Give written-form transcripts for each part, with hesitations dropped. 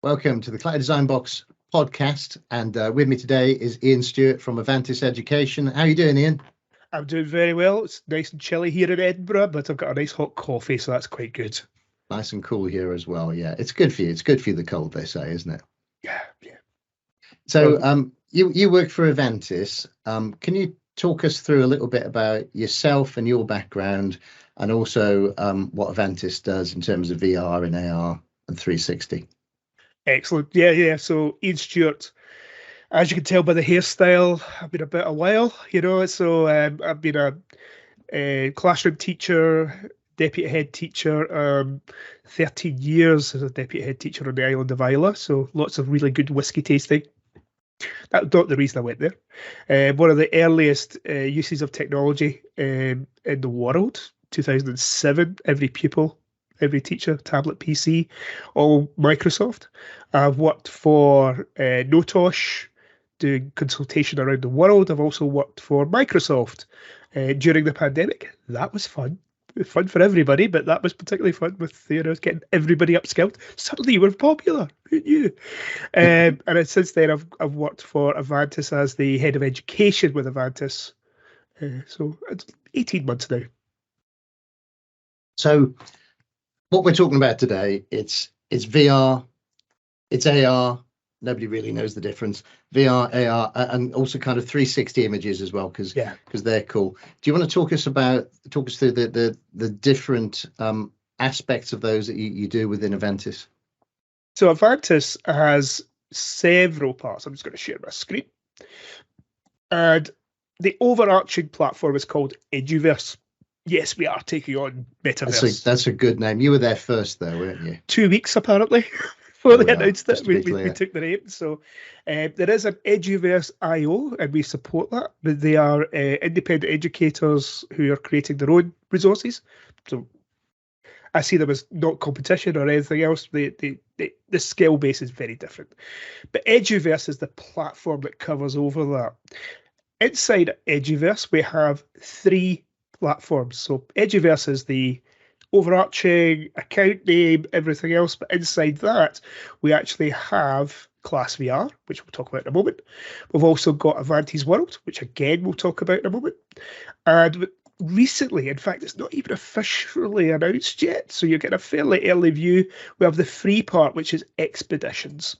Welcome to the Cloud Design Box podcast, and with me today is Ian Stewart from Avantis Education. How are you doing, Ian? I'm doing very well. It's nice and chilly here in Edinburgh, but I've got a nice hot coffee, so that's quite good. Nice and cool here as well. Yeah, it's good for you. It's good for you, the cold, they say, isn't it? Yeah. So you work for Avantis. Can you talk us through a little bit about yourself and your background, and also what Avantis does in terms of VR and AR and 360? Excellent. Yeah. So Ian Stewart, as you can tell by the hairstyle, I've been about a while, so I've been a classroom teacher, deputy head teacher, 13 years as a deputy head teacher on the island of Islay, so lots of really good whiskey tasting. That's not the reason I went there. One of the earliest uses of technology in the world, 2007, every pupil, every teacher, tablet, PC, all Microsoft. I've worked for Notosh, doing consultation around the world. I've also worked for Microsoft during the pandemic. That was fun. Fun for everybody, but that was particularly fun with getting everybody upskilled. Suddenly we're popular. Who knew? And since then, I've worked for Avantis as the head of education with Avantis. So it's 18 months now. So what we're talking about today, it's VR, it's AR. Nobody really knows the difference. VR, AR, and also kind of 360 images as well, because they're cool. Do you want to talk us through the different aspects of those that you do within Avantis? So Avantis has several parts. I'm just going to share my screen. And the overarching platform is called Eduverse. Yes, we are taking on Metaverse. That's a good name. You were there first, though, weren't you? 2 weeks, apparently. Before they announced it, we took the name. So there is an Eduverse IO, and we support that. But they are independent educators who are creating their own resources. So I see them as not competition or anything else. The skill base is very different. But Eduverse is the platform that covers over that. Inside Eduverse, we have 3 platforms. So Eduverse is the overarching account name, everything else, but inside that we actually have Class VR, which we'll talk about in a moment. We've also got Avantis World, which again we'll talk about in a moment. And recently, in fact, it's not even officially announced yet, so you get a fairly early view. We have the free part, which is Expeditions.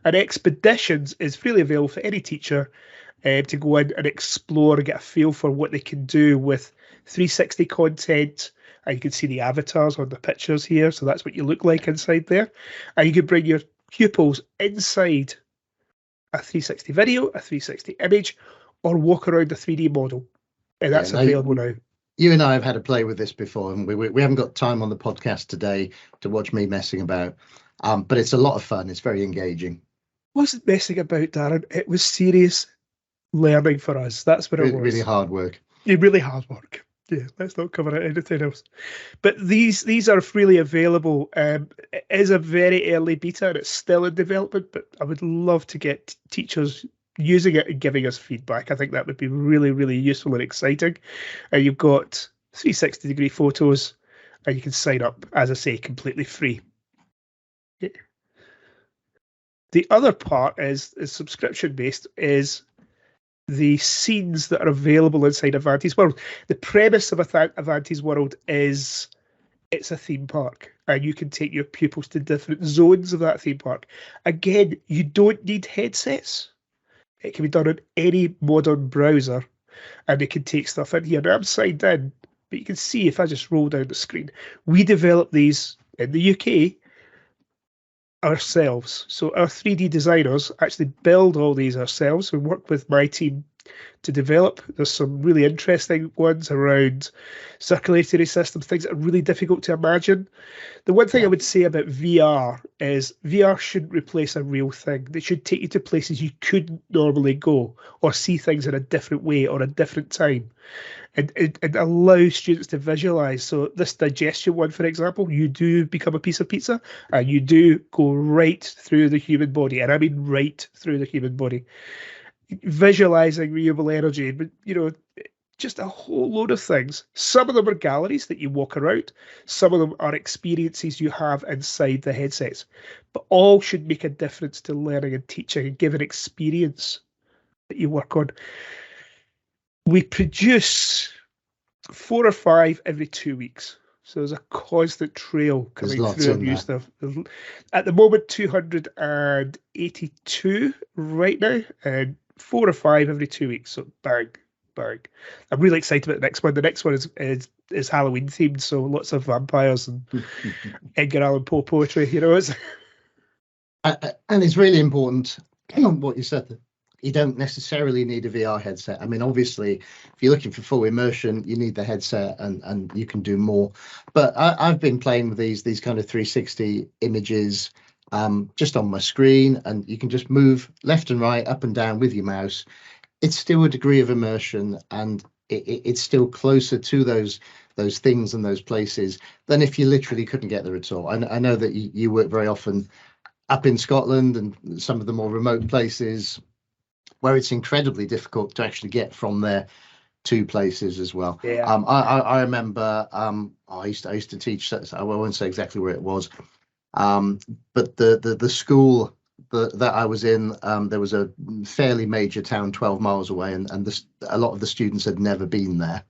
And Expeditions is freely available for any teacher to go in and explore and get a feel for what they can do with 360 content. And you can see the avatars on the pictures here. So that's what you look like inside there. And you can bring your pupils inside a 360 video, a 360 image, or walk around a 3D model. And that's available now. You and I have had a play with this before, and we haven't got time on the podcast today to watch me messing about. But it's a lot of fun. It's very engaging. Wasn't messing about, Darren. It was serious learning for us. That's what it was. Really hard work. Yeah, really hard work. Yeah, let's not cover anything else. But these are freely available. It is a very early beta and it's still in development, but I would love to get teachers using it and giving us feedback. I think that would be really, really useful and exciting. And you've got 360-degree photos and you can sign up, as I say, completely free. Yeah. The other part is subscription-based, is the scenes that are available inside Avantis World. The premise of Avantis World is it's a theme park, and you can take your pupils to different zones of that theme park. Again, you don't need headsets. It can be done on any modern browser, and it can take stuff in here. Now, I'm signed in, but you can see if I just roll down the screen, we developed these in the UK ourselves. So our 3D designers actually build all these ourselves. We work with my team to develop. There's some really interesting ones around circulatory systems, things that are really difficult to imagine. The one thing I would say about VR is VR shouldn't replace a real thing. They should take you to places you couldn't normally go, or see things in a different way or a different time. And allow students to visualize. So this digestion one, for example, you do become a piece of pizza and you do go right through the human body. And I mean right through the human body. Visualizing renewable energy, but just a whole load of things. Some of them are galleries that you walk around. Some of them are experiences you have inside the headsets. But all should make a difference to learning and teaching and give an experience that you work on. We produce 4 or 5 every 2 weeks. So there's a constant trail coming through new stuff. At the moment, 282 right now, and 4 or 5 every 2 weeks. So bang. I'm really excited about the next one. The next one is Halloween themed, so lots of vampires and Edgar Allan Poe poetry. And it's really important what you said. You don't necessarily need a VR headset. I mean, obviously, if you're looking for full immersion, you need the headset, and you can do more. But I've been playing with these kind of 360 images just on my screen, and you can just move left and right, up and down with your mouse. It's still a degree of immersion, and it's still closer to those things and those places than if you literally couldn't get there at all. I know that you work very often up in Scotland and some of the more remote places where it's incredibly difficult to actually get from there to places as well. Yeah. I remember I used to teach. I won't say exactly where it was, but the school that I was in, there was a fairly major town 12 miles away, and a lot of the students had never been there.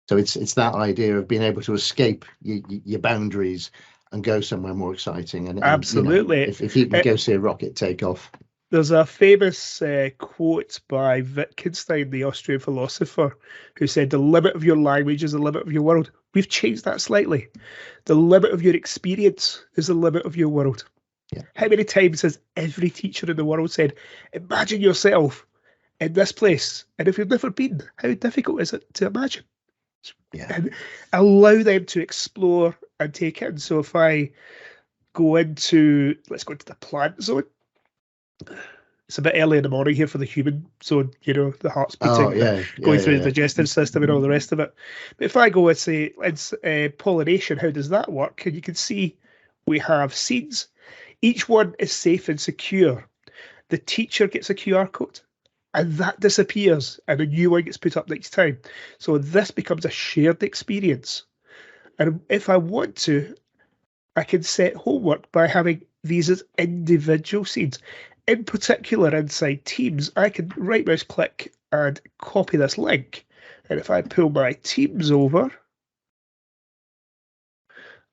So it's that idea of being able to escape your boundaries and go somewhere more exciting. And absolutely, if you can go see a rocket take off. There's a famous quote by Wittgenstein, the Austrian philosopher, who said, "The limit of your language is the limit of your world." We've changed that slightly. The limit of your experience is the limit of your world. Yeah. How many times has every teacher in the world said, imagine yourself in this place, and if you've never been, how difficult is it to imagine? Yeah. And allow them to explore and take in. So if I go into, let's go into the plant zone. It's a bit early in the morning here for the human zone, the heart's beating, going through the digestive system and all the rest of it. But if I go and say, it's pollination, how does that work? And you can see we have seeds. Each one is safe and secure. The teacher gets a QR code, and that disappears, and a new one gets put up next time. So this becomes a shared experience. And if I want to, I can set homework by having these as individual seeds. In particular, inside Teams, I can right mouse click and copy this link. And if I pull my Teams over,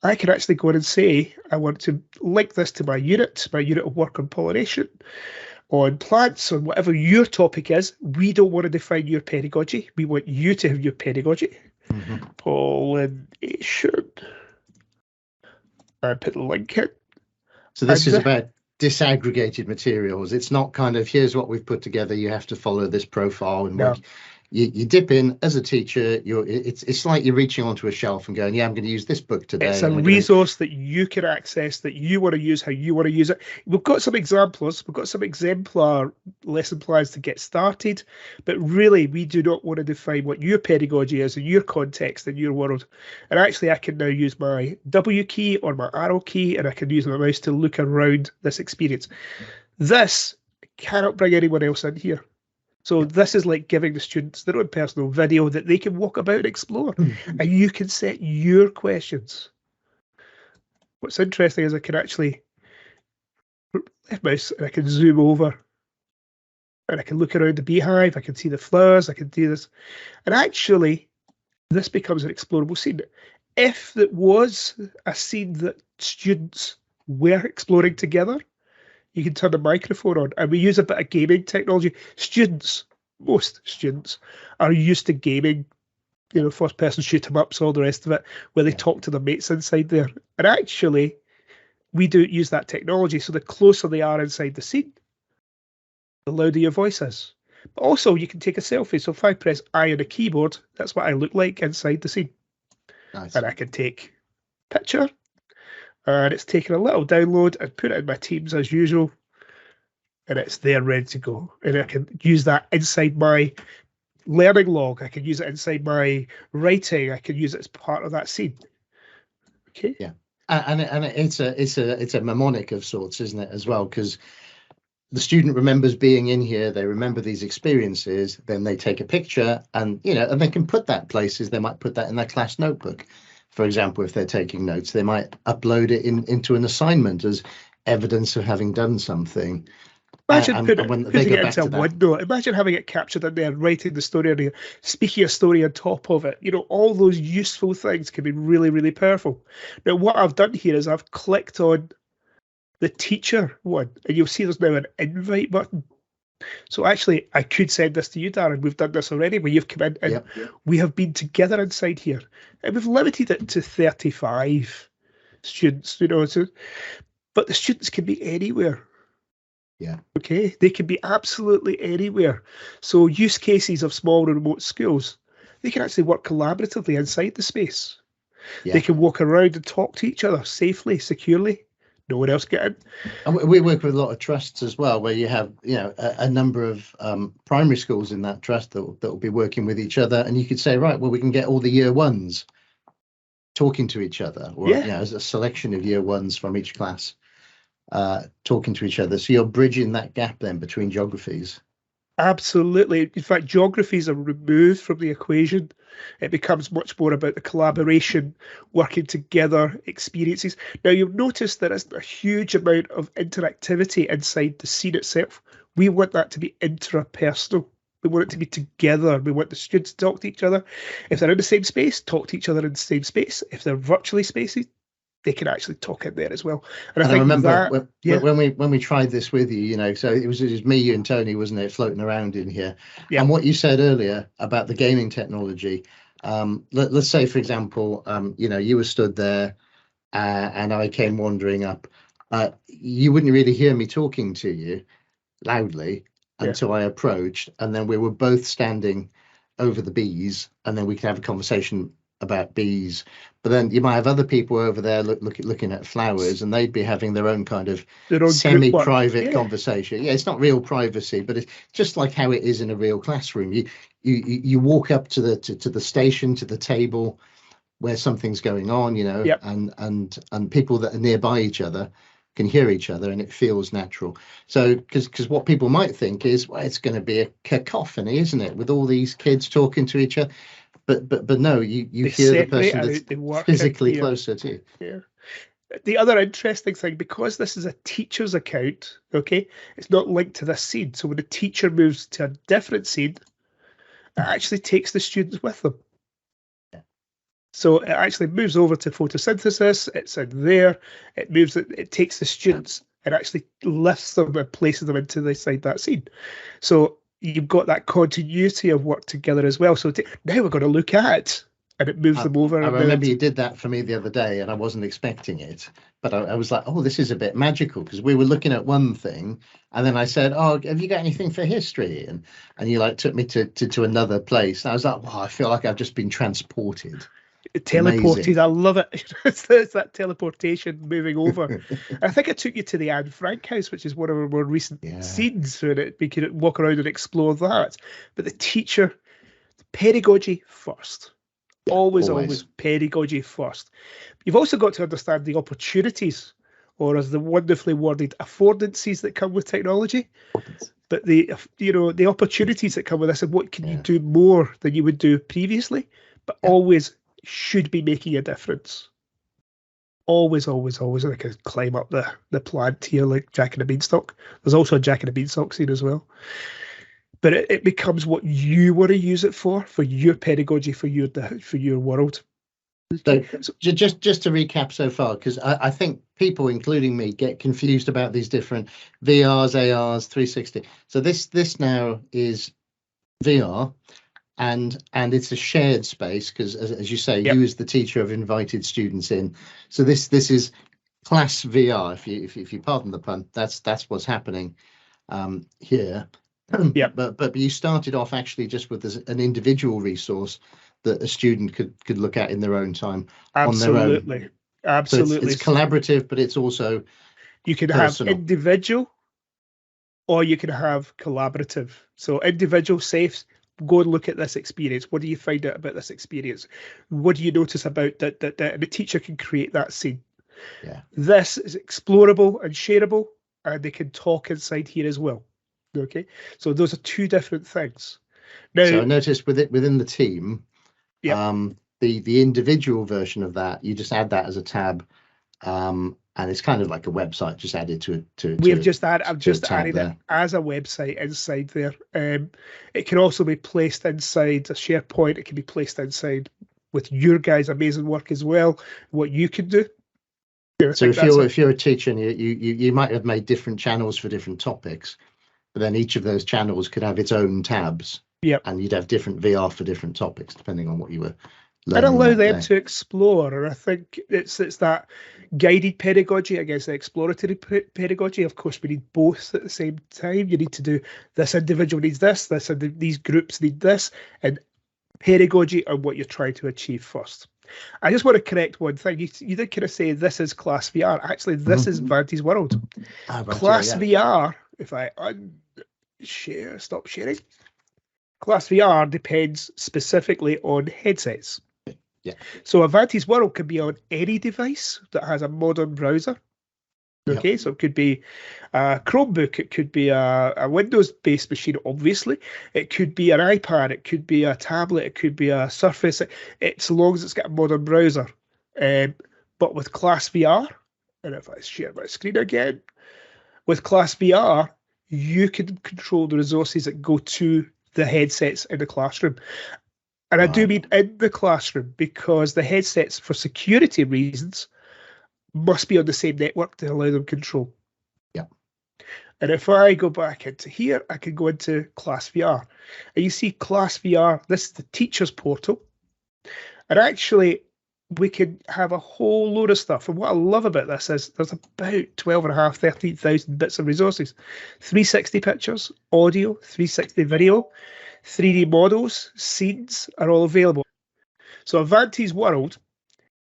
I can actually go in and say, I want to link this to my unit of work on pollination, on plants, on whatever your topic is. We don't want to define your pedagogy. We want you to have your pedagogy. Mm-hmm. Pollination. I put the link in. So this is about disaggregated materials. It's not kind of, here's what we've put together, you have to follow this profile and work. You dip in as a teacher. It's like you're reaching onto a shelf and going, yeah, I'm going to use this book today. It's a resource that you can access, that you want to use how you want to use it. We've got some examples. We've got some exemplar lesson plans to get started, but really we do not want to define what your pedagogy is in your context, in your world. And actually I can now use my W key or my arrow key, and I can use my mouse to look around this experience. This cannot bring anyone else in here. So this is like giving the students their own personal video that they can walk about and explore. And you can set your questions. What's interesting is I can actually left mouse and I can zoom over. And I can look around the beehive. I can see the flowers. I can do this. And actually, this becomes an explorable scene. If it was a scene that students were exploring together, you can turn the microphone on, and we use a bit of gaming technology. Most students are used to gaming, first person shoot 'em ups, all the rest of it, where they talk to their mates inside there. And actually, we do use that technology. So the closer they are inside the scene, the louder your voice is. But also, you can take a selfie. So if I press I on a keyboard, that's what I look like inside the scene. Nice. And I can take a picture. And it's taken a little download and put it in my Teams as usual. And it's there ready to go. And I can use that inside my learning log. I can use it inside my writing. I can use it as part of that scene. Okay. Yeah. And it's a mnemonic of sorts, isn't it, as well? Because the student remembers being in here, they remember these experiences, then they take a picture and, and they can put that places. They might put that in their class notebook. For example, if they're taking notes, they might upload it into an assignment as evidence of having done something. Imagine putting it into a OneNote. Imagine having it captured in there, writing the story, or speaking a story on top of it. All those useful things can be really, really powerful. Now, what I've done here is I've clicked on the teacher one, and you'll see there's now an invite button. So actually, I could send this to you, Darren. We've done this already, where you've come in, and we have been together inside here, and we've limited it to 35 students. But the students can be anywhere. Yeah. Okay. They can be absolutely anywhere. So use cases of small and remote schools, they can actually work collaboratively inside the space. Yeah. They can walk around and talk to each other safely, securely. No one else get in. And we work with a lot of trusts as well, where you have, a number of primary schools in that trust that will be working with each other. And you could say, right, well, we can get all the year ones talking to each other, or as a selection of year ones from each class. Talking to each other. So you're bridging that gap then between geographies. Absolutely. In fact, geographies are removed from the equation. It becomes much more about the collaboration, working together, experiences. Now, you'll notice there isn't a huge amount of interactivity inside the scene itself. We want that to be intrapersonal. We want it to be together. We want the students to talk to each other. If they're in the same space, talk to each other in the same space. If they're virtually spaces, they can actually talk in there as well. And I remember when we tried this with you, so it was me, you and Tony, wasn't it, floating around in here. Yeah. And what you said earlier about the gaming technology, let's say, for example, you were stood there and I came wandering up. You wouldn't really hear me talking to you loudly until I approached, and then we were both standing over the bees, and then we could have a conversation about bees. But then you might have other people over there looking at flowers, and they'd be having their own kind of semi-private conversation. Yeah, it's not real privacy, but it's just like how it is in a real classroom. You walk up to the station, to the table where something's going on, and people that are nearby each other can hear each other, and it feels natural. So because what people might think is, well, it's going to be a cacophony, isn't it, with all these kids talking to each other? But no, you hear the person that's physically closer to you. Yeah. The other interesting thing, because this is a teacher's account, it's not linked to this scene. So when the teacher moves to a different scene, it actually takes the students with them. Yeah. So it actually moves over to photosynthesis. It's in there. It takes the students and actually lifts them and places them into inside that scene. So you've got that continuity of work together as well. So now we're going to look at it, and it moves them over. I remember you did that for me the other day, and I wasn't expecting it. But I was like, oh, this is a bit magical, because we were looking at one thing, and then I said, oh, have you got anything for history? And you took me to another place. And I was like, wow, I feel like I've just been transported. Teleported. Amazing. I love it. It's that teleportation moving over. I think I took you to the Anne Frank house, which is one of our more recent scenes, so that we could walk around and explore that. But the teacher, pedagogy first. Always pedagogy first. You've also got to understand the opportunities, or as the wonderfully worded, affordances that come with technology. But the opportunities that come with this, and what can you do more than you would do previously, but always should be making a difference. Always. I could climb up the plant here like Jack and the Beanstalk. There's also a Jack and the Beanstalk scene as well. But it becomes what you want to use it for your pedagogy, for your world. So just to recap so far, because I think people, including me, get confused about these different VRs, ARs, 360. So this now is VR. And it's a shared space, because as you say, you as the teacher have invited students in. So this is class VR, if you pardon the pun. That's what's happening here. But you started off actually just with an individual resource that a student could look at in their own time. Absolutely. So it's collaborative, but it's also you can personal. Have individual, or you can have collaborative. So individual, safe. Go and look at this experience. What do you find out about this experience? What do you notice about that? And the teacher can create that scene. Yeah. This is explorable and shareable, and they can talk inside here as well. Okay, so those are two different things. Now, so I noticed within the team, the individual version of that, you just add that as a tab, and it's kind of like a website just added to. I've just added it as a website inside there. It can also be placed inside a SharePoint. It can be placed inside with your guys' amazing work as well. What you can do. So if you're a teacher and you might have made different channels for different topics, but then each of those channels could have its own tabs. Yep. And you'd have different VR for different topics depending on what you were learning. And allow them to explore. And I think it's that guided pedagogy against the exploratory pedagogy. Of course, we need both at the same time. You need to do this individual needs this, these groups need this, and pedagogy on what you're trying to achieve first. I just want to correct one thing. You did kind of say this is Class VR. Actually, this is Avantis World. Class VR, if I stop sharing. Class VR depends specifically on headsets. Yeah. So Avantis World can be on any device that has a modern browser. Okay, so it could be a Chromebook, it could be a Windows-based machine, obviously. It could be an iPad, it could be a tablet, it could be a Surface. It's so long as it's got a modern browser. But with Class VR, and if I share my screen again, with Class VR, you can control the resources that go to the headsets in the classroom. And I do mean in the classroom, because the headsets, for security reasons, must be on the same network to allow them control. Yeah. And if I go back into here, I can go into Class VR. And you see Class VR, this is the teacher's portal. And actually, we can have a whole load of stuff. And what I love about this is there's about 12,500, 13,000 bits of resources. 360 pictures, audio, 360 video, 3D models, scenes are all available. So Avantis World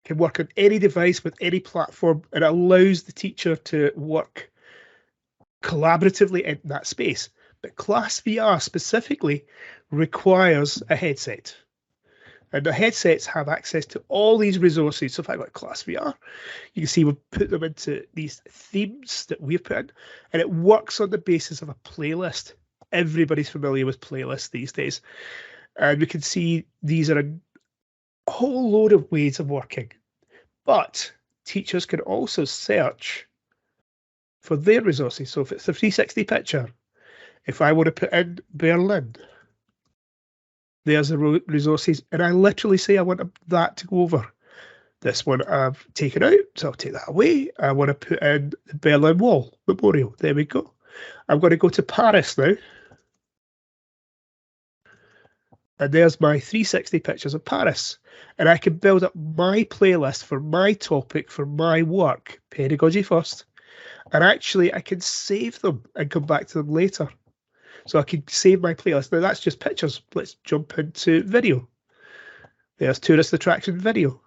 can work on any device with any platform, and it allows the teacher to work collaboratively in that space. But Class VR specifically requires a headset. And the headsets have access to all these resources. So if I got Class VR, you can see we've put them into these themes that we've put in, and it works on the basis of a playlist. Everybody's familiar with playlists these days. And we can see these are a whole load of ways of working. But teachers can also search for their resources. So if it's a 360 picture, if I want to put in Berlin, there's the resources, and I literally say I want that to go over. This one I've taken out, so I'll take that away. I want to put in the Berlin Wall Memorial. There we go. I'm going to go to Paris now. And there's my 360 pictures of Paris. And I can build up my playlist for my topic, for my work, pedagogy first. And actually, I can save them and come back to them later. So I can save my playlist. Now, that's just pictures. Let's jump into video. There's tourist attraction video.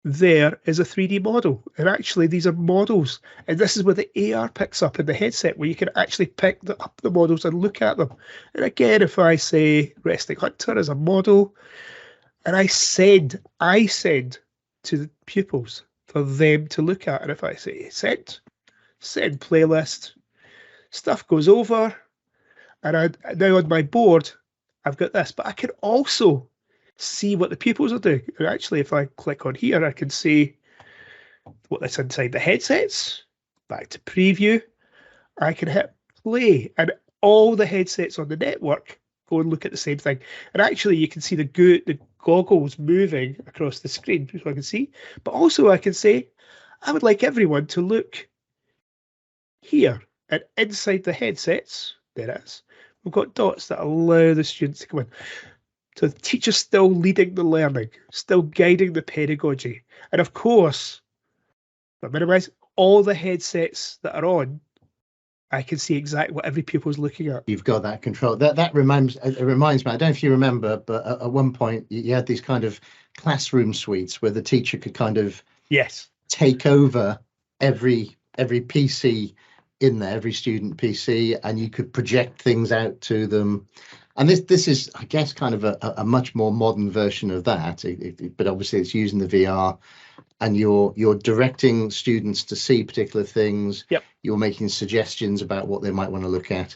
There is a 3D model. And actually, these are models. And this is where the AR picks up in the headset, where you can actually pick up the models and look at them. And again, if I say Resting Hunter as a model, and I send to the pupils for them to look at. And if I say send playlist, stuff goes over. And now on my board, I've got this. But I can also see what the pupils are doing. And actually, if I click on here, I can see what that's inside the headsets. Back to preview. I can hit play, and all the headsets on the network go and look at the same thing. And actually, you can see the goggles moving across the screen, so I can see. But also, I can say, I would like everyone to look here. And inside the headsets, there it is. We've got dots that allow the students to come in. So the teacher's still leading the learning, still guiding the pedagogy. And of course, if I minimize all the headsets that are on, I can see exactly what every pupil's looking at. You've got that control. That reminds me, I don't know if you remember, but at one point you had these kind of classroom suites where the teacher could kind of take over every PC in there, every student PC, and you could project things out to them. And this is, I guess, kind of a much more modern version of that, but obviously it's using the VR and you're directing students to see particular things. Yep. You're making suggestions about what they might want to look at.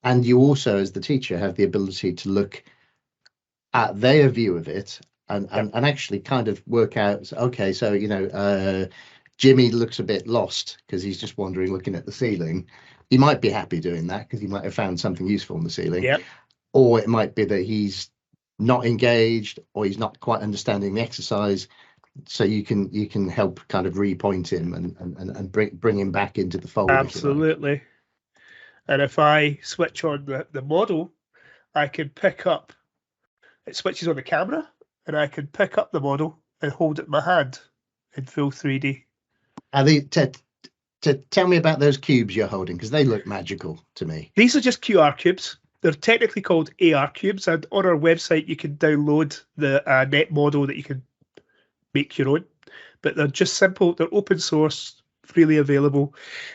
And you also, as the teacher, have the ability to look at their view of it and actually kind of work out, okay, so, Jimmy looks a bit lost because he's just wandering looking at the ceiling. He might be happy doing that because he might have found something useful on the ceiling. Yep. Or it might be that he's not engaged or he's not quite understanding the exercise. So you can help kind of repoint him and bring him back into the fold. Absolutely. And if I switch on the model, I can pick up, it switches on the camera, and I can pick up the model and hold it in my hand in full 3D. Tell me about those cubes you're holding, because they look magical to me. These are just QR cubes. They're technically called AR cubes, and on our website you can download the net model that you can make your own. But they're just simple. They're open source, freely available,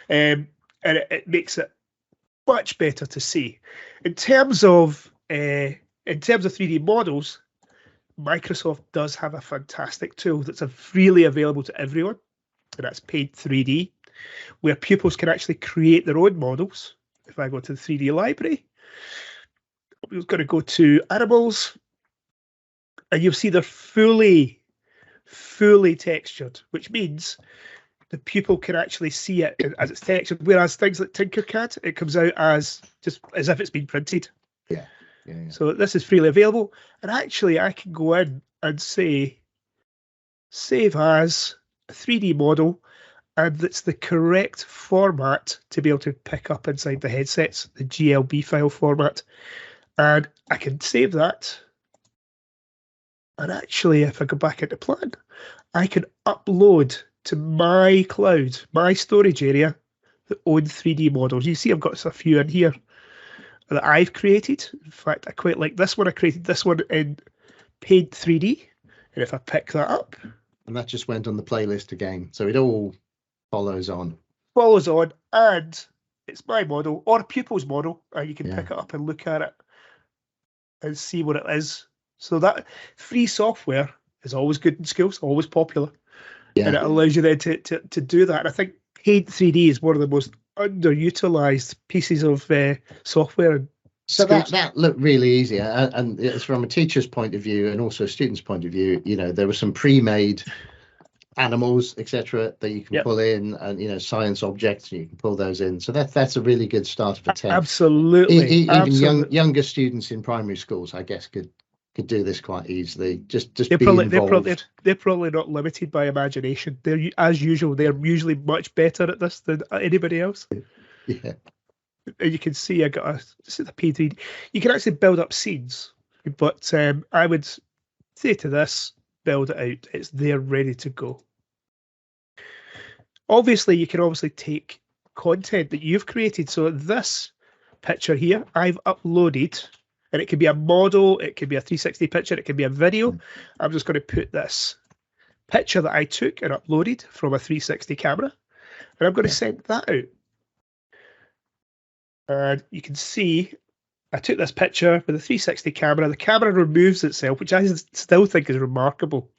and it makes it much better to see. In terms of 3D models, Microsoft does have a fantastic tool that's freely available to everyone, and that's Paint 3D, where pupils can actually create their own models. If I go to the 3D library, we're going to go to animals, and you'll see they're fully textured, which means the pupil can actually see it as it's textured, whereas things like Tinkercad, it comes out as if it's been printed. Yeah. So this is freely available, and actually I can go in and say save as a 3D model, and it's the correct format to be able to pick up inside the headsets, the GLB file format, and I can save that. And actually, if I go back into Plan, I can upload to my cloud, my storage area, the own 3D models. You see I've got a few in here that I've created. In fact, I quite like this one. I created this one in Paint 3D. And if I pick that up... And that just went on the playlist again. So it all follows on. Follows on, and it's my model, or pupil's model, and you can pick it up and look at it and see what it is. So that free software is always good in schools, always popular. Yeah. And it allows you then to do that. And I think Paint 3D is one of the most underutilized pieces of software. So that looked really easy, and it's from a teacher's point of view and also a student's point of view. There were some pre-made animals, etc., that you can pull in, and science objects, and you can pull those in. So that's a really good start of a test. Absolutely. Even younger students in primary schools, I guess, could do this quite easily. Just be involved. They're probably not limited by imagination. They're, as usual, they're usually much better at this than anybody else. Yeah. And you can see this is the P3D. You can actually build up scenes, but I would say to this, build it out. It's there ready to go. Obviously, you can take content that you've created. So this picture here, I've uploaded, and it can be a model, it can be a 360 picture, it can be a video. I'm just going to put this picture that I took and uploaded from a 360 camera, and I'm going to send that out. And you can see I took this picture with a 360 camera. The camera removes itself, which I still think is remarkable.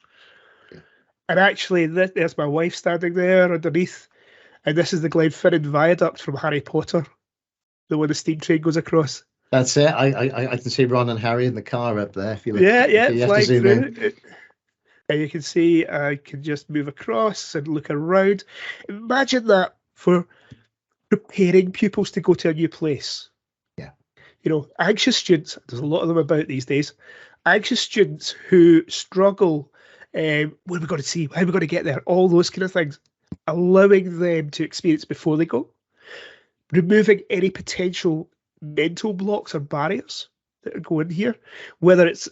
Yeah. And actually, there's my wife standing there underneath. And this is the Glenfinnan Viaduct from Harry Potter, the one the steam train goes across. That's it. I can see Ron and Harry in the car up there. If you look, flying through. And you can see I can just move across and look around. Imagine that for preparing pupils to go to a new place. Yeah. Anxious students, there's a lot of them about these days, anxious students who struggle, what are we going to see, how are we going to get there, all those kind of things, allowing them to experience before they go, removing any potential mental blocks or barriers that are going here, whether it's,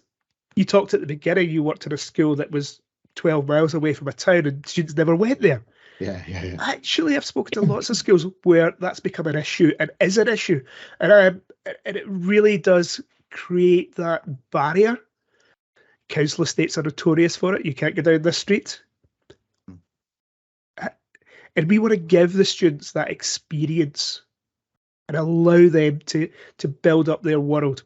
you talked at the beginning, you worked in a school that was 12 miles away from a town and students never went there. Yeah. Actually, I've spoken to lots of schools where that's become an issue and is an issue, and it really does create that barrier. Council estates are notorious for it. You can't go down this street, and we want to give the students that experience and allow them to build up their world.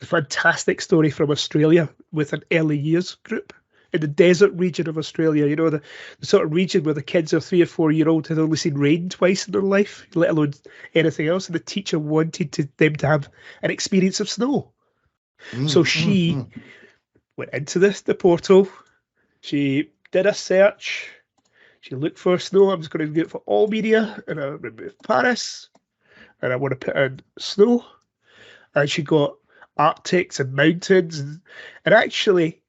A fantastic story from Australia with an early years group in the desert region of Australia, you know, the sort of region where the kids are 3 or 4 year old had only seen rain twice in their life, let alone anything else. And the teacher wanted them to have an experience of snow. So she went into the portal. She did a search. She looked for snow. I'm just going to do it for all media, and I remove Paris, and I want to put in snow. And she got Arctics and mountains, and actually,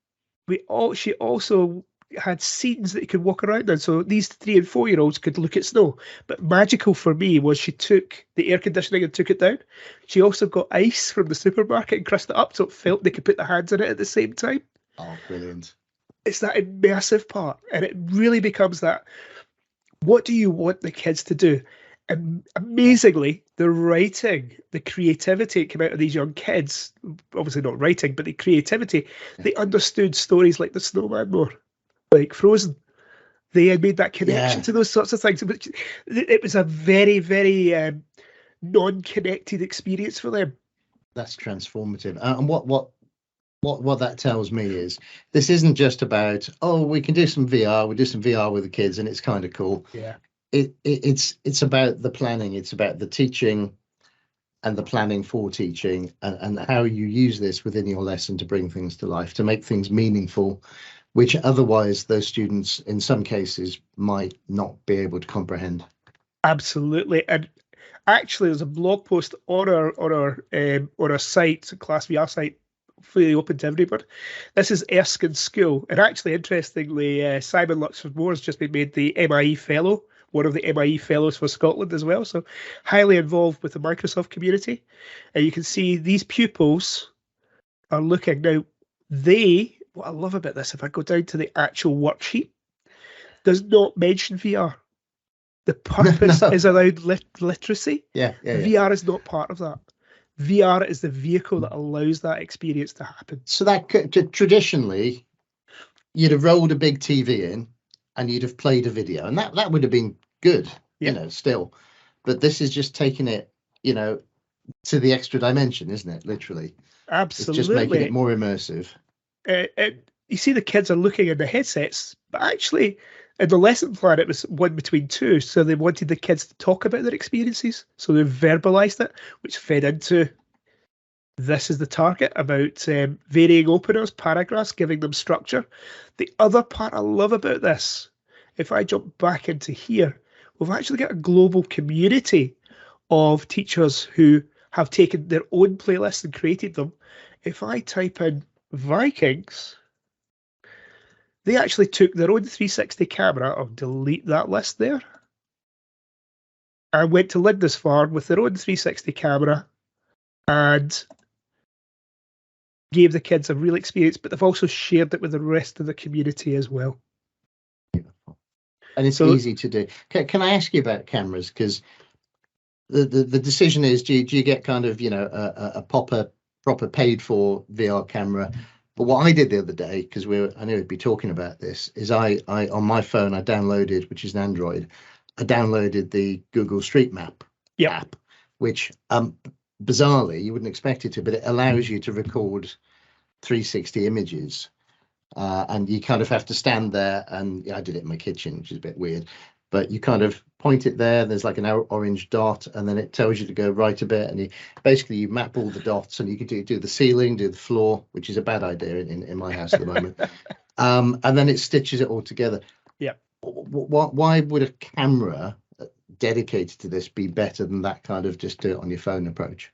she also had scenes that you could walk around in. So these 3 and 4 year olds could look at snow. But magical for me was she took the air conditioning and took it down. She also got ice from the supermarket and crushed it up so it felt they could put their hands in it at the same time. Oh, brilliant. It's that immersive part, and it really becomes that, what do you want the kids to do? And amazingly, the writing, the creativity that came out of these young kids, obviously not writing, but the creativity, they understood stories like The Snowman more, like Frozen. They had made that connection to those sorts of things. It was a very, very non-connected experience for them. That's transformative. And what that tells me is this isn't just about, oh, we can do some VR, we do some VR with the kids and it's kind of cool. Yeah. It's about the planning, it's about the teaching and the planning for teaching, and how you use this within your lesson to bring things to life, to make things meaningful, which otherwise those students in some cases might not be able to comprehend. Absolutely. And actually there's a blog post on our site, Class VR site, fully open to everybody. This is Erskine School, and actually interestingly Simon Luxford-Moore has just been made the MIE Fellow, one of the MIE Fellows for Scotland as well, so highly involved with the Microsoft community. And you can see these pupils are looking now. What I love about this, if I go down to the actual worksheet, does not mention VR. The purpose is around literacy. VR is not part of that. VR is the vehicle that allows that experience to happen. So that traditionally, you'd have rolled a big TV in and you'd have played a video, and that would have been good, you know, still. But this is just taking it, you know, to the extra dimension, isn't it? Literally. Absolutely. It's just making it more immersive. You see the kids are looking at the headsets, but actually in the lesson plan, it was 1 between 2. So they wanted the kids to talk about their experiences. So they verbalized it, which fed into, this is the target, about varying openers, paragraphs, giving them structure. The other part I love about this, if I jump back into here, we've actually got a global community of teachers who have taken their own playlists and created them. If I type in Vikings, they actually took their own 360 camera, I'll delete that list there, and went to Lindisfarne with their own 360 camera and gave the kids a real experience, but they've also shared it with the rest of the community as well. Beautiful. And it's easy to do. Can I ask you about cameras? Because the decision is, do you get kind of, you know, a proper paid for VR camera? But what I did the other day, because I knew we'd be talking about this, is I on my phone I downloaded, which is an Android, I downloaded the Google Street Map app, which bizarrely you wouldn't expect it to, but it allows you to record 360 images, and you kind of have to stand there, and I did it in my kitchen, which is a bit weird, but you kind of point it there, there's like an orange dot, and then it tells you to go right a bit, and you map all the dots, and you can do the ceiling, do the floor, which is a bad idea in my house at the moment. And then it stitches it all together. Why would a camera dedicated to this be better than that kind of just do it on your phone approach?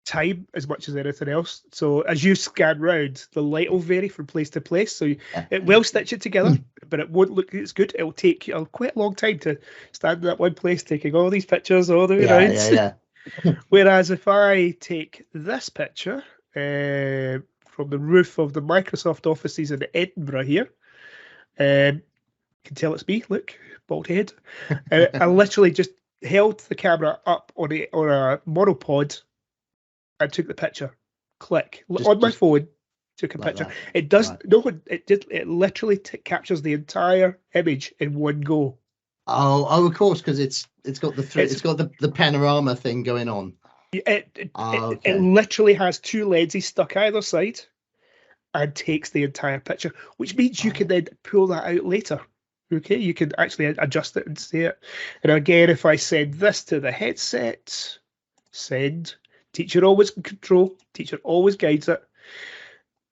Time as much as anything else. So as you scan round, the light will vary from place to place, so it will stitch it together, but it won't look as good. It'll take you quite a long time to stand in that one place taking all these pictures all the way around. Whereas if I take this picture from the roof of the Microsoft offices in Edinburgh here, you can tell it's me, look, bald head. I literally just held the camera up on a monopod and took the picture. Click on my phone, took a like picture. That. It does it literally captures the entire image in one go. Oh, of course, because it's got the panorama thing going on. It literally has 2 lenses stuck either side, and takes the entire picture, which means you can then pull that out later. Okay, you can actually adjust it and see it. And again, if I send this to the headset, send, teacher always in control, teacher always guides it.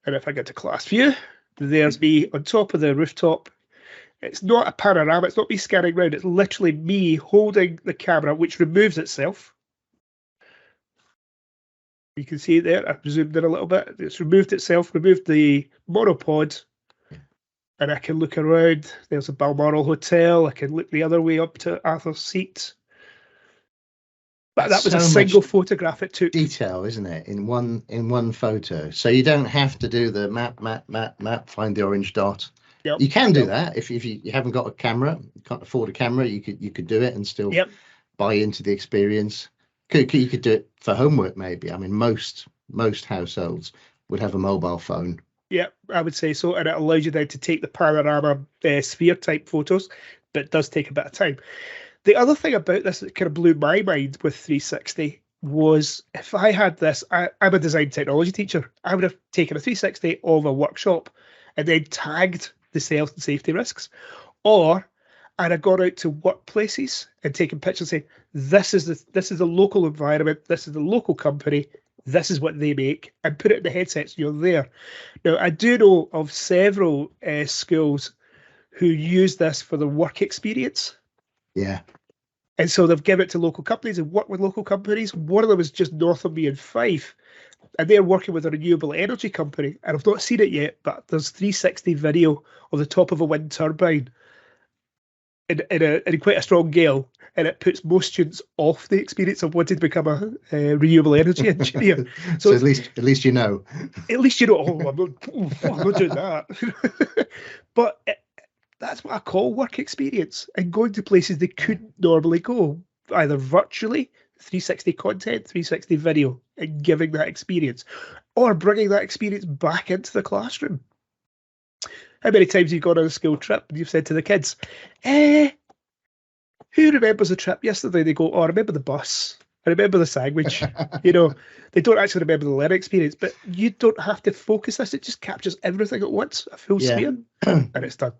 And if I get to class view, there's me on top of the rooftop. It's not a panorama, it's not me scanning around, it's literally me holding the camera, which removes itself. You can see it there, I've zoomed in a little bit. It's removed itself, removed the monopod, and I can look around. There's a Balmoral Hotel. I can look the other way up to Arthur's Seat. But that was a single photograph it took. Detail, isn't it? In one photo. So you don't have to do the map, find the orange dot. Yep. You can do that if you haven't got a camera, you can't afford a camera. You could do it and still buy into the experience. You could do it for homework, maybe. I mean, most households would have a mobile phone. Yeah, I would say so, and it allows you then to take the panorama sphere type photos, but it does take a bit of time. The other thing about this that kind of blew my mind with 360 was if I had this, I'm a design technology teacher, I would have taken a 360 of a workshop and then tagged the health and safety risks, or I'd have gone out to workplaces and taken pictures saying, this is the local environment, this is the local company, this is what they make, and put it in the headsets, you're there. Now, I do know of several schools who use this for the work experience. Yeah. And so they've given it to local companies and worked with local companies. One of them is just north of me in Fife, and they're working with a renewable energy company. And I've not seen it yet, but there's 360 video of the top of a wind turbine in quite a strong gale, and it puts most students off the experience of wanting to become a renewable energy engineer. So at least you know. At least you know. Oh, I'm not doing that. But that's what I call work experience, and going to places they couldn't normally go, either virtually, 360 content, 360 video, and giving that experience, or bringing that experience back into the classroom. How many times you've gone on a school trip and you've said to the kids, who remembers the trip yesterday? They go, oh, I remember the bus. I remember the sandwich. You know, they don't actually remember the learning experience, but you don't have to focus this. It just captures everything at once, a full sphere, and it's done.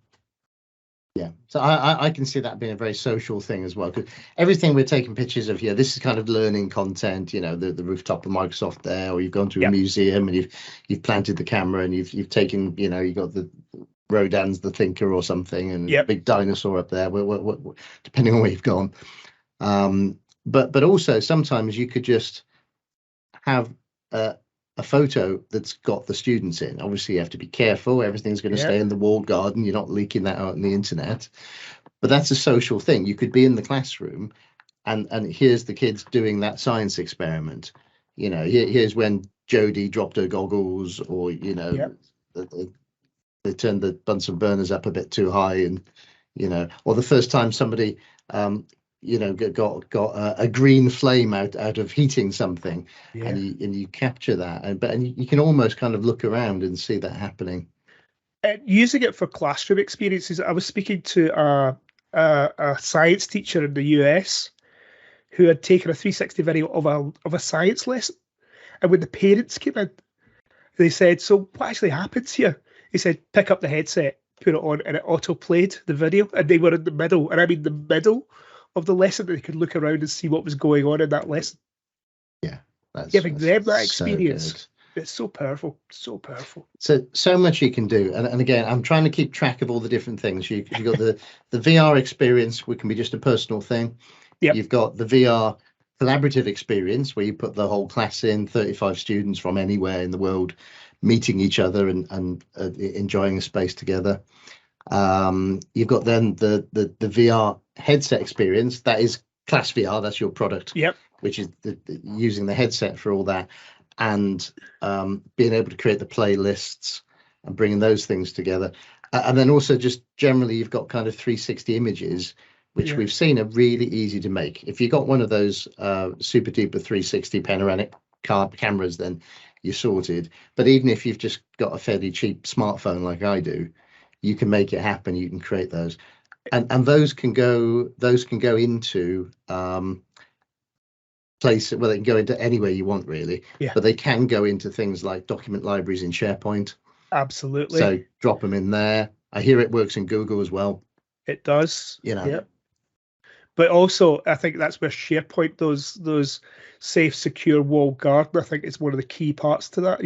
Yeah, so I can see that being a very social thing as well, because everything we're taking pictures of here, this is kind of learning content, you know, the rooftop of Microsoft there, or you've gone to a museum and you've planted the camera and you've taken, you know, you got the Rodin's The Thinker or something, and a big dinosaur up there, depending on where you've gone. But also sometimes you could just have a photo that's got the students in. Obviously, you have to be careful. Everything's going to stay in the walled garden. You're not leaking that out on the internet. But that's a social thing. You could be in the classroom, and here's the kids doing that science experiment. You know, here's when Jodie dropped her goggles, or you know, they turned the Bunsen burners up a bit too high, and you know, or the first time somebody you know, got a green flame out of heating something, and you capture that, and you can almost kind of look around and see that happening. Using it for classroom experiences, I was speaking to a science teacher in the US who had taken a 360 video of a science lesson, and when the parents came in, they said, "So what actually happens here?" He said, "Pick up the headset, put it on, and it auto played the video," and they were in the middle, and I mean the middle of the lesson, that they could look around and see what was going on in that lesson. Yeah, giving them that experience. It's so powerful, so powerful. So much you can do, and again, I'm trying to keep track of all the different things. You've got the VR experience, which can be just a personal thing. You've got the VR collaborative experience, where you put the whole class in, 35 students from anywhere in the world, meeting each other and enjoying a space together. You've got then the VR headset experience, that is Class VR, that's your product, which is using the headset for all that, and being able to create the playlists and bringing those things together. And then also just generally you've got kind of 360 images, which we've seen are really easy to make. If you got one of those super duper 360 panoramic cameras, then you're sorted. But even if you've just got a fairly cheap smartphone like I do, you can make it happen. You can create those, and those can go into places. They can go into anywhere you want, really. But they can go into things like document libraries in SharePoint. Absolutely. So drop them in there. I hear it works in Google as well. It does. You know. Yeah. But also, I think that's where SharePoint, those safe, secure walled garden, I think it's one of the key parts to that.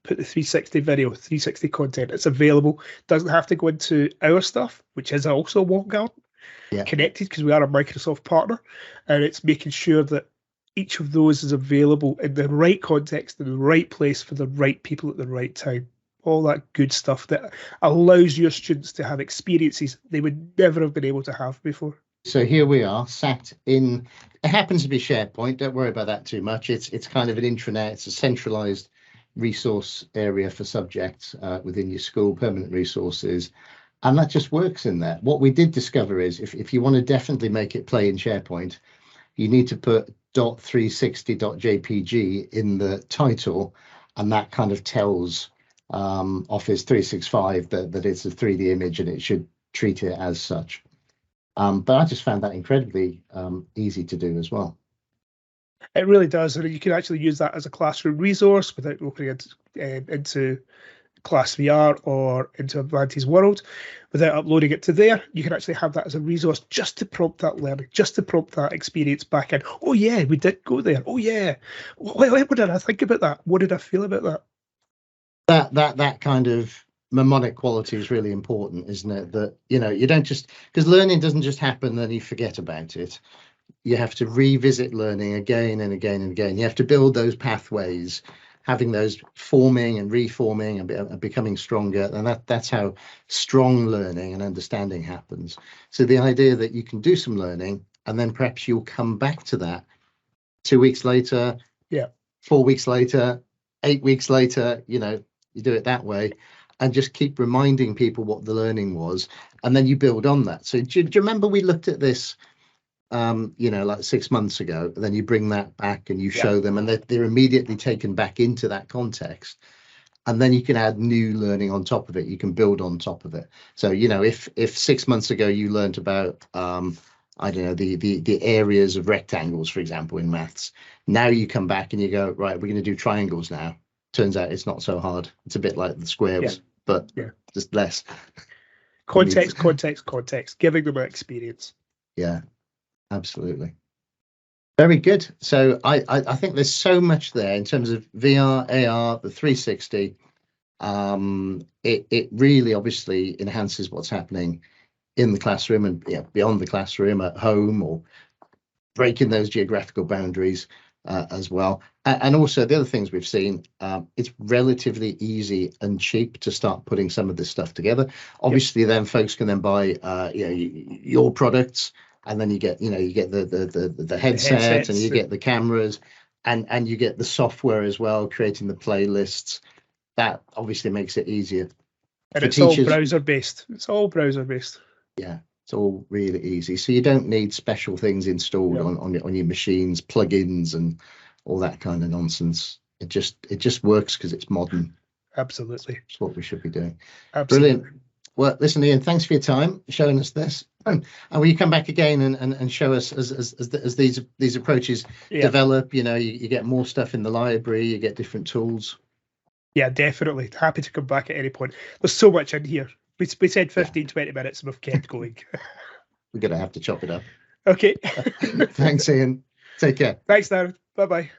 Put the 360 video, 360 content. It's available. Doesn't have to go into our stuff, which is also walled garden. Yeah. Connected, because we are a Microsoft partner, and it's making sure that each of those is available in the right context, in the right place, for the right people at the right time. All that good stuff that allows your students to have experiences they would never have been able to have before. So here we are, sat in, it happens to be SharePoint, don't worry about that too much. It's kind of an intranet, it's a centralized resource area for subjects within your school, permanent resources, and that just works in there. What we did discover is if you want to definitely make it play in SharePoint, you need to put .360.jpg in the title, and that kind of tells Office 365 that it's a 3D image and it should treat it as such. But I just found that incredibly easy to do as well. It really does. And you can actually use that as a classroom resource without opening it into Class VR or into Avantis World, without uploading it to there. You can actually have that as a resource just to prompt that learning, just to prompt that experience back in. Oh yeah, we did go there. Oh yeah. What did I think about that? What did I feel about that? That kind of mnemonic quality is really important, isn't it? That, you don't just, because learning doesn't just happen, then you forget about it. You have to revisit learning again and again and again. You have to build those pathways, having those forming and reforming and becoming stronger. And that's how strong learning and understanding happens. So the idea that you can do some learning and then perhaps you'll come back to that 2 weeks later, 4 weeks later, 8 weeks later, you do it that way. And just keep reminding people what the learning was, and then you build on that. So do you remember we looked at this, like 6 months ago? And then you bring that back and you show them, and they're immediately taken back into that context. And then you can add new learning on top of it. You can build on top of it. So if 6 months ago you learned about I don't know, the areas of rectangles, for example, in maths, now you come back and you go, right, we're going to do triangles now. Turns out it's not so hard. It's a bit like the squares, but just less. Context, giving them an experience. Yeah, absolutely. Very good. So I think there's so much there in terms of VR, AR, the 360. It really obviously enhances what's happening in the classroom and beyond the classroom, at home, or breaking those geographical boundaries as well. And also the other things we've seen, it's relatively easy and cheap to start putting some of this stuff together. Obviously, then folks can then buy your products, and then you get the headset, and you get the cameras, and you get the software as well, creating the playlists. That obviously makes it easier. And it's teachers, all browser based. It's all browser based. Yeah, it's all really easy. So you don't need special things installed on your machines, plugins, and all that kind of nonsense. It just works because it's modern. Absolutely, it's what we should be doing. Absolutely. Brilliant. Well, listen, Ian, thanks for your time showing us this. And will you come back again and show us as these approaches develop? You get more stuff in the library, you get different tools. Yeah, definitely. Happy to come back at any point. There's so much in here. We said 15, 20 minutes and we've kept going. We're going to have to chop it up. Okay. Thanks, Ian. Take care. Thanks, Darren. Bye-bye.